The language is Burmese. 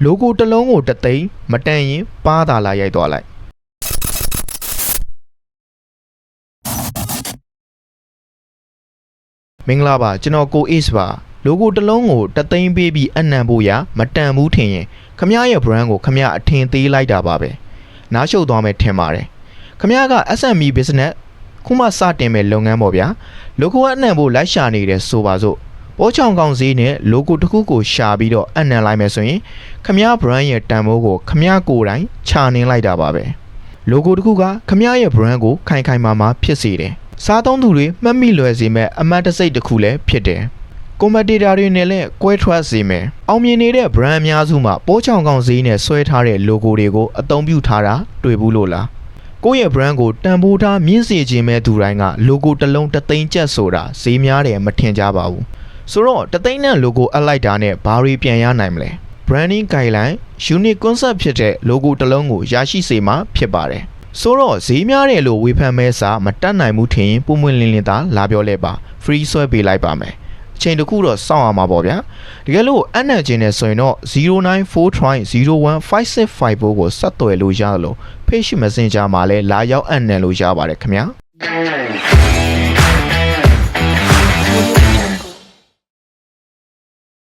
logo တစ်လုံးကိုတစ်သိန်းမတန်ရင်ပါးသာလာရိုက်သွားလိုက်မင်္ဂလာပါကျွန်တော်ကို Ace ပါ logo တစ်လုံးကိုတစ်သိန်းပေးပြီးအနံဖို့ရမတန်ဘူးထင်ရင်ခမရဲ့ brand ကိုခမအထင်သေးလိုက်တာပါပဲနားရှုပ်သွားမယ်ထင်ပါတယ်ခမက SME business ခုမှစတင်မဲ့လုပ်ငန်းပေါ့ဗျာ logo အနံဖို့လိုက်ရှာနေတယ်ဆိုပါစို့ပေါ်ချောင်ကောင်ဈေးနဲ့ logo တစ်ခုကိုရှာပြီးတော့အနံလိုက်မယ်ဆိုရင်ခမ brand ရဲ့တန်ဖိုးကိုခမကိုယ်တိုင်ချနှင်းလိုက်တာပါပဲ logo တစ်ခုကခမရဲ့ brand ကိုခိုင်ခိုင်မာမာဖြစ်စေတယ်စားသုံးသူတွေမှတ်မိလွယ်စေမဲ့အမှတ်တစိတ်တစ်ခုလည်းဖြစ်တယ်competitor တွေနဲ့လည်းကွဲထွက်စေမယ်အောင်မြင်နေတဲ့ brand အများစုမှာပေါ်ချောင်ကောင်ဈေးနဲ့ဆွဲထားတဲ့ logo တွေကိုအသုံးပြုထားတာတွေ့ဘူးလို့လားကိုယ့်ရဲ့ brand ကိုတန်ဖိုးထားမြင့်စေခြင်းမဲ့သူတိုင်းက logo တစ်လုံးတစ်သိန်းကျပ်ဆိုတာဈေးများတယ်မထင်ကြပါဘူးဆိုတော့တစ်သိန်းနဲ့ logo အပ်လိုက်တာနဲ့ဘာတွေပြန်ရနိုင်မလဲ branding guideline unique concept ဖြစ်တဲ့ logo တစ်လုံးကိုရရှိစေမှာဖြစ်ပါတယ်ဆိုတော့ဈေးများတယ်လို့ဝေဖန်မဲ့စာမတတ်နိုင်ဘူးထင်ရင်ပုံမှန်လင်းလင်းသာလာပြောလဲပါ free ဆွဲပေးလိုက်ပါမယ်အချိန်တစ်ခုတော့စောင့်ရမှာပေါ့ဗျာတကယ်လို့အနံ့ခြင်းနဲ့ဆိုရင်တော့0943015665ကိုဆက်သွယ်လို့ရတယ်လို့ page messenger မှာလည်းလာရောက်အနံ့လို့ရပါတယ်ခင်ဗျာ